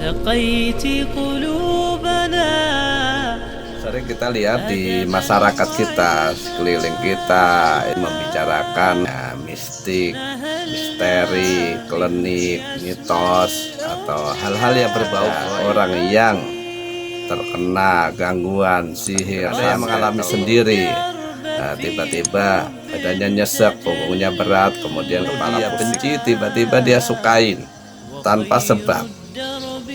سقيت قلوبنا. Sering kita lihat di masyarakat kita, sekeliling kita membicarakan mistik, misteri, klinik, mitos, atau hal-hal yang berbau orang yang terkena gangguan sihir. Ada yang mengalami sendiri, tiba-tiba badannya nyesek, punggungnya berat, kemudian kepala benci, tiba-tiba dia sukain tanpa sebab.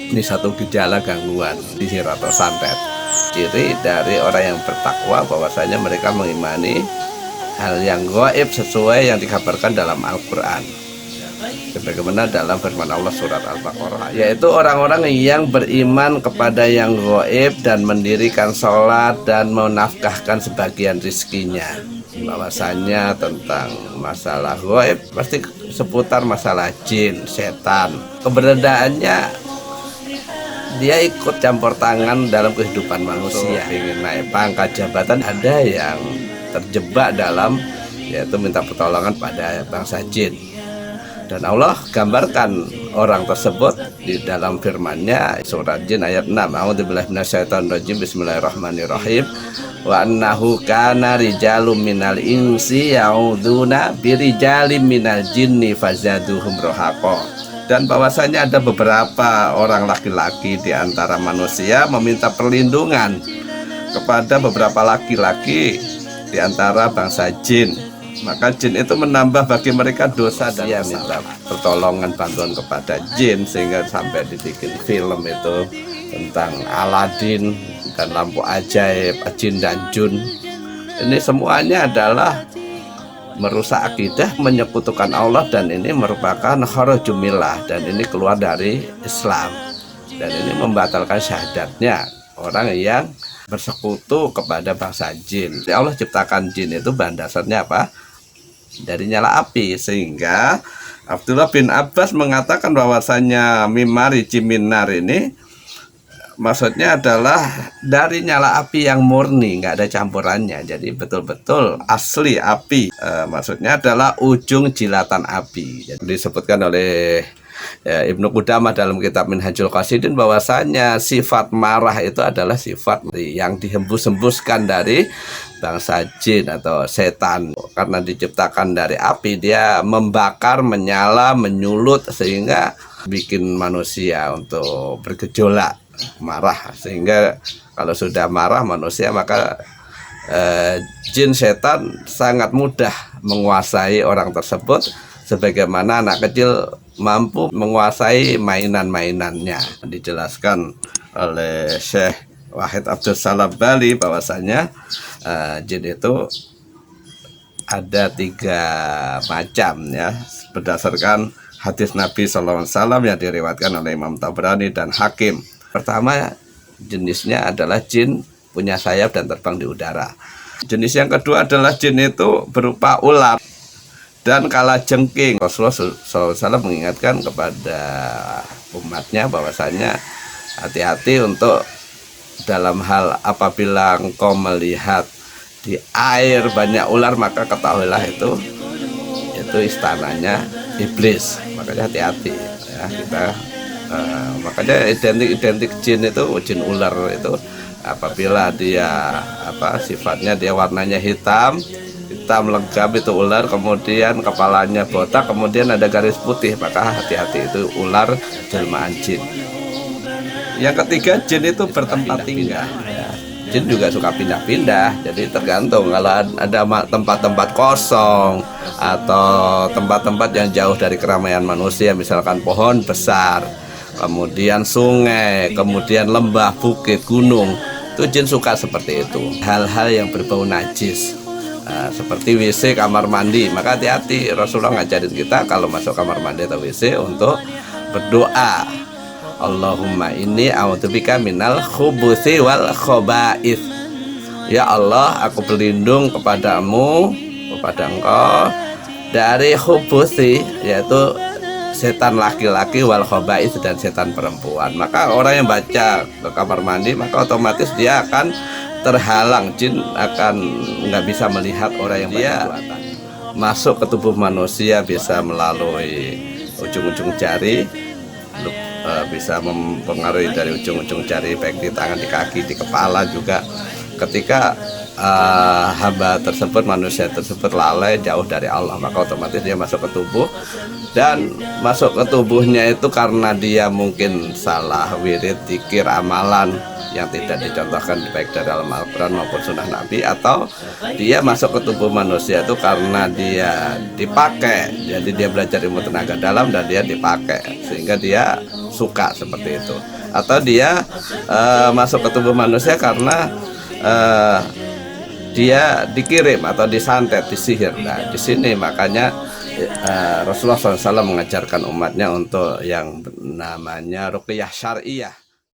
Ini satu gejala gangguan sihir atau santet. Ciri dari orang yang bertakwa bahwasanya mereka mengimani hal yang gaib sesuai yang dikabarkan dalam Al-Quran, sebagaimana dalam firman Allah surat Al-Baqarah, yaitu orang-orang yang beriman kepada yang gaib dan mendirikan sholat dan menafkahkan sebagian rizkinya. Bahwasanya tentang masalah gaib pasti seputar masalah jin, setan. Keberadaannya dia ikut campur tangan dalam kehidupan manusia. Ingin naik pangkat jabatan, ada yang terjebak dalam yaitu minta pertolongan pada bangsa jin. Dan Allah gambarkan orang tersebut di dalam firman-Nya surat Jin ayat 6. A'udzubillahi minasyaitonirrajim. Bismillahirrahmanirrahim. Wa annahu kana rijalun minal insi ya'udzuna birijalin minal jinni fazaduhum rahaqa. Dan bahwasanya ada beberapa orang laki-laki di antara manusia meminta perlindungan kepada beberapa laki-laki di antara bangsa jin. Maka jin itu menambah bagi mereka dosa dan minta pertolongan bantuan kepada jin, sehingga sampai dibikin film itu tentang Aladin dan lampu ajaib, jin dan jun. Ini semuanya adalah merusak akidah, menyekutukan Allah, dan ini merupakan kharajum millah, dan ini keluar dari Islam, dan ini membatalkan syahadatnya orang yang bersekutu kepada bangsa jin. Allah ciptakan jin itu bahan dasarnya apa? Dari nyala api, sehingga Abdullah bin Abbas mengatakan bahwasanya mimari jiminar ini maksudnya adalah dari nyala api yang murni, nggak ada campurannya. Jadi betul-betul asli api. Maksudnya adalah ujung jilatan api. Jadi disebutkan oleh Ibnu Qudamah dalam kitab Minhajul Qasidin bahwasanya sifat marah itu adalah sifat yang dihembus-hembuskan dari bangsa jin atau setan. Karena diciptakan dari api, dia membakar, menyala, menyulut, sehingga bikin manusia untuk bergejolak, marah. Sehingga kalau sudah marah manusia, maka jin setan sangat mudah menguasai orang tersebut, sebagaimana anak kecil mampu menguasai mainan-mainannya. Dijelaskan oleh Syekh Wahid Abdul Salam Bali bahwasanya jin itu ada 3 macam ya, berdasarkan hadis Nabi SAW yang diriwayatkan oleh Imam Tabrani dan Hakim. Pertama, jenisnya adalah jin punya sayap dan terbang di udara. Jenis yang kedua adalah jin itu berupa ular dan kalajengking. Rasulullah SAW mengingatkan kepada umatnya bahwasanya hati-hati untuk dalam hal apabila engkau melihat di air banyak ular, maka ketahuilah itu istananya iblis. Makanya hati-hati ya kita. Makanya identik jin itu, jin ular itu apabila dia sifatnya dia warnanya hitam legam, itu ular, kemudian kepalanya botak, kemudian ada garis putih, maka hati-hati itu ular jelmaan jin. Yang ketiga, jin itu bertempat tinggal ya. Jin juga suka pindah-pindah, jadi tergantung. Kalau ada tempat-tempat kosong atau tempat-tempat yang jauh dari keramaian manusia, misalkan pohon besar, kemudian sungai, kemudian lembah, bukit, gunung, itu jin suka seperti itu. Hal-hal yang berbau najis, seperti WC, kamar mandi, maka hati-hati. Rasulullah ngajarin kita kalau masuk kamar mandi atau WC untuk berdoa, Allahumma inni a'udzubika minal khubuthi wal khaba'ith. Ya Allah, aku berlindung kepadamu, kepada engkau, dari khubuthi, yaitu setan laki-laki, wal khaba'ith, dan setan perempuan. Maka orang yang baca ke kamar mandi, maka otomatis dia akan terhalang, jin akan nggak bisa melihat orang yang dia masuk ke tubuh manusia, bisa melalui ujung-ujung jari, bisa mempengaruhi dari ujung-ujung jari, baik di tangan, di kaki, di kepala juga. Ketika hamba tersebut, manusia tersebut lalai jauh dari Allah, maka otomatis dia masuk ke tubuh, dan masuk ke tubuhnya itu karena dia mungkin salah wirid, zikir, amalan yang tidak dicontohkan baik dari dalam Al-Quran maupun Sunnah Nabi, atau dia masuk ke tubuh manusia itu karena dia dipakai, jadi dia belajar ilmu tenaga dalam dan dia dipakai sehingga dia suka seperti itu, atau dia masuk ke tubuh manusia karena dia dikirim atau disantet, disihir. Nah, di sini makanya Rasulullah SAW mengajarkan umatnya untuk yang namanya ruqyah syariah.